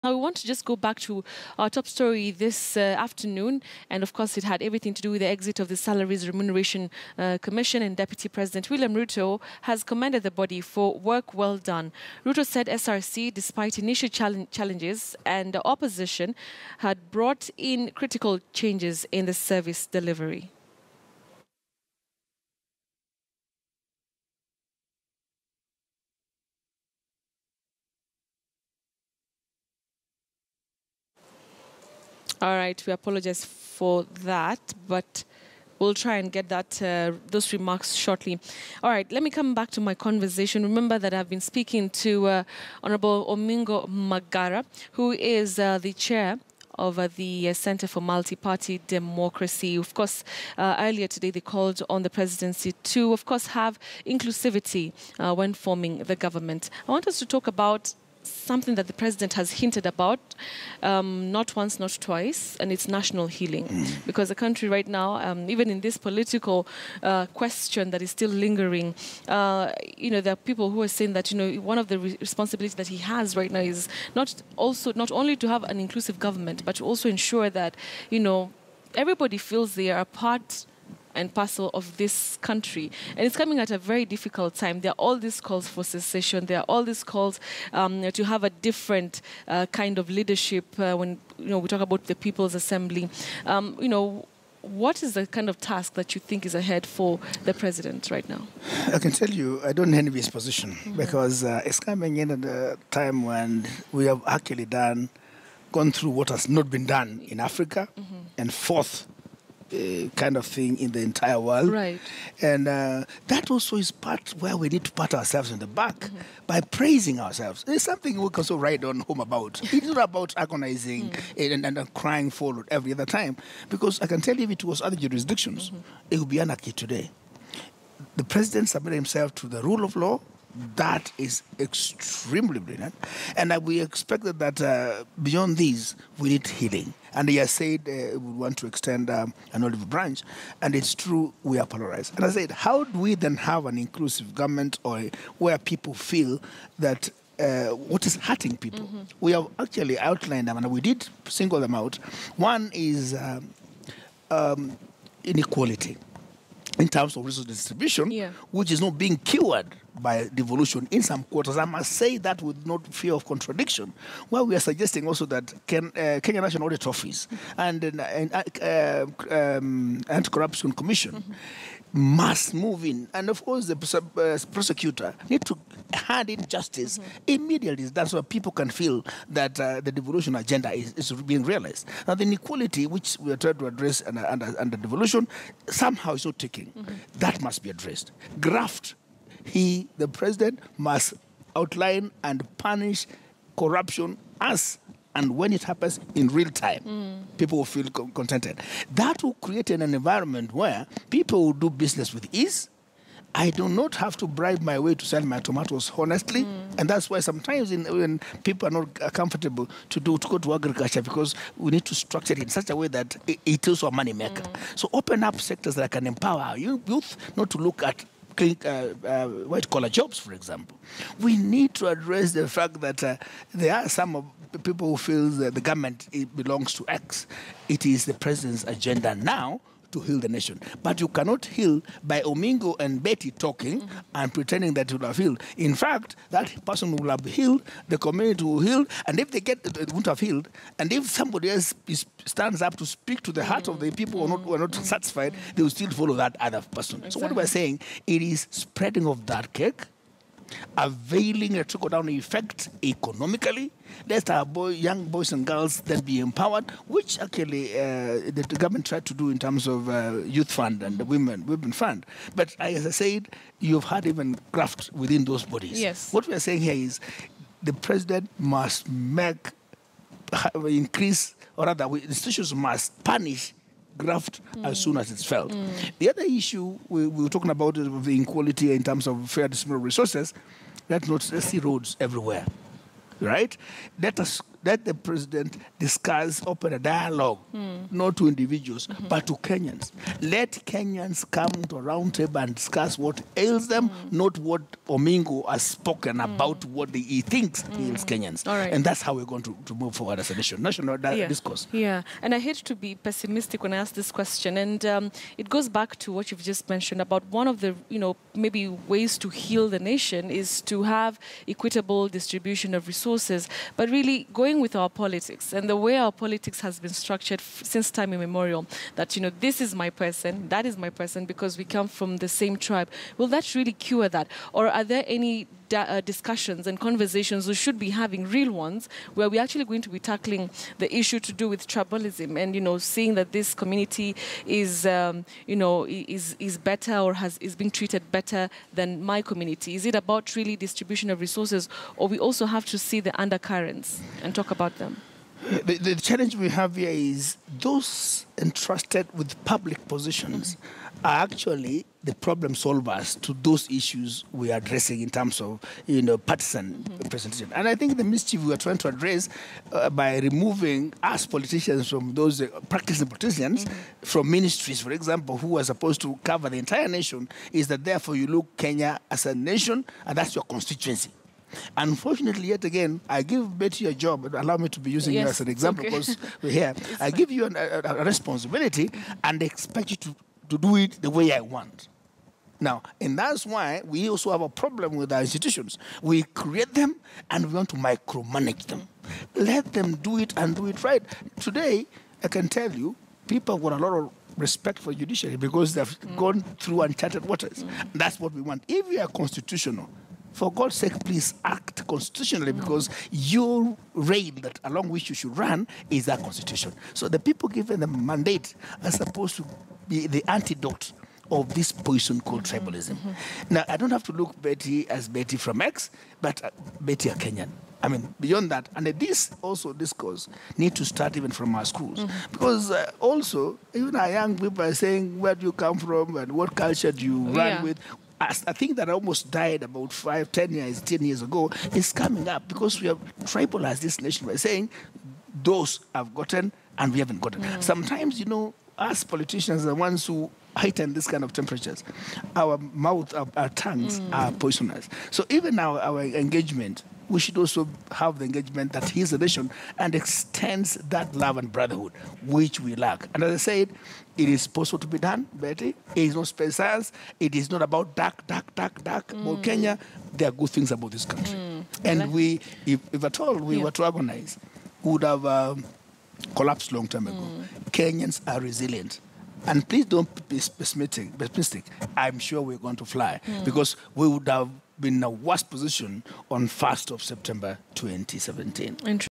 Now, we want to just go back to our top story this afternoon. And of course, it had everything to do with the exit of the Salaries Remuneration Commission. And Deputy President William Ruto has commended the body for work well done. Ruto said SRC, despite initial challenges and opposition, had brought in critical changes in the service delivery. All right, we apologize for that, but we'll try and get those remarks shortly. All right, let me come back to my conversation. Remember that I've been speaking to Honorable Omingo Magara, who is the chair of the Center for Multi-Party Democracy. Of course, earlier today they called on the presidency to, of course, have inclusivity when forming the government. I want us to talk about something that the president has hinted about, not once, not twice, and it's national healing. Because the country right now, even in this political question that is still lingering, there are people who are saying that, one of the responsibilities that he has right now is not only to have an inclusive government, but to also ensure that, everybody feels they are a part and parcel of this country. And it's coming at a very difficult time. There are all these calls for secession. There are all these calls to have a different kind of leadership when we talk about the People's Assembly. What is the kind of task that you think is ahead for the president right now? I can tell you, I don't envy his position because it's coming in at a time when we have actually gone through what has not been done in Africa and fourth kind of thing in the entire world. Right. And that also is part where we need to pat ourselves on the back by praising ourselves. It's something we can also write on home about. It's not about agonizing and crying forward every other time. Because I can tell you, if it was other jurisdictions, it would be anarchy today. The president submitted himself to the rule of law. That is extremely brilliant. And we expected that beyond these, we need healing. And he has said we want to extend an olive branch. And it's true, we are polarized. And I said, how do we then have an inclusive government or where people feel that what is hurting people? We have actually outlined them, and we did single them out. One is inequality in terms of resource distribution, which is not being cured by devolution in some quarters. I must say that with no fear of contradiction, where we are suggesting also that Kenya National Audit Office and Anti-Corruption Commission must move in. And of course, the prosecutor need to hand in justice immediately. That's why people can feel that the devolution agenda is being realized. Now, the inequality which we are trying to address under devolution somehow is not taking. That must be addressed. Graft. The president, must outline and punish corruption as and when it happens in real time. People will feel contented. That will create an environment where people will do business with ease. I do not have to bribe my way to sell my tomatoes honestly. And that's why sometimes when people are not comfortable to go to agriculture, because we need to structure it in such a way that it is a money maker. So open up sectors that can empower our youth, not to look at white-collar jobs, for example. We need to address the fact that there are some people who feel that the government belongs to X. It is the president's agenda now to heal the nation. But you cannot heal by Omingo and Betty talking and pretending that you will have healed. In fact, that person will have healed, the community will heal, and if it won't have healed, and if somebody else stands up to speak to the heart of the people who are not satisfied, they will still follow that other person. Exactly. So what we're saying, it is spreading of that cake, availing a trickle-down effect economically. Let our young boys and girls then be empowered, which actually the government tried to do in terms of youth fund and the women fund. But as I said, you've had even graft within those bodies. Yes. What we are saying here is the president must increase, or rather, institutions must punish graft as soon as it's felt. The other issue we were talking about is the inequality in terms of fair distribution of resources. Let's see roads everywhere, right? Let us let the president discuss, open a dialogue, not to individuals, but to Kenyans. Let Kenyans come to a round table and discuss what ails them, not what Omingo has spoken about what he thinks ails Kenyans. All right. And that's how we're going to move forward as a nation. National discourse. Yeah, and I hate to be pessimistic when I ask this question, and it goes back to what you've just mentioned about one of the, maybe ways to heal the nation is to have equitable distribution of resources, but really going with our politics and the way our politics has been structured since time immemorial, that, this is my person, that is my person, because we come from the same tribe. Will that really cure that? Or are there any discussions and conversations we should be having, real ones, where we're actually going to be tackling the issue to do with tribalism and, seeing that this community is, is better or is being treated better than my community? Is it about really distribution of resources, or we also have to see the undercurrents and talk about them? The challenge we have here is those entrusted with public positions are actually the problem solvers to those issues we are addressing in terms of, partisan representation. And I think the mischief we are trying to address by removing us politicians from those practicing politicians from ministries, for example, who are supposed to cover the entire nation, is that therefore you look Kenya as a nation and that's your constituency. Unfortunately, yet again, I give Betty a job. Allow me to be using you as an example because we're here. I give you a responsibility and expect you to do it the way I want. Now, and that's why we also have a problem with our institutions. We create them and we want to micromanage them. Let them do it and do it right. Today, I can tell you, people have got a lot of respect for judiciary because they've gone through uncharted waters. That's what we want. If we are constitutional, for God's sake, please act constitutionally because your reign that along which you should run is our constitution. So the people given the mandate are supposed to be the antidote of this poison called tribalism. Now, I don't have to look Betty as Betty from X, but Betty a Kenyan. I mean, beyond that, and this also discourse need to start even from our schools. Because also, even our young people are saying, where do you come from and what culture do you run with? I think that almost died about 10 years ago is coming up because we have tribalized this nation by saying those have gotten and we haven't gotten. Sometimes, us politicians are the ones who heighten this kind of temperatures. Our mouth, our tongues are poisonous. So even our engagement, we should also have the engagement that he's a nation and extends that love and brotherhood, which we lack. And as I said, it is possible to be done, Betty. It is not space science. It is not about dark. About Kenya, there are good things about this country. And we, if at all we were to agonize, we would have collapsed long time ago. Kenyans are resilient. And please don't be pessimistic. I'm sure we're going to fly because we would have been in a worse position on 1st of September 2017.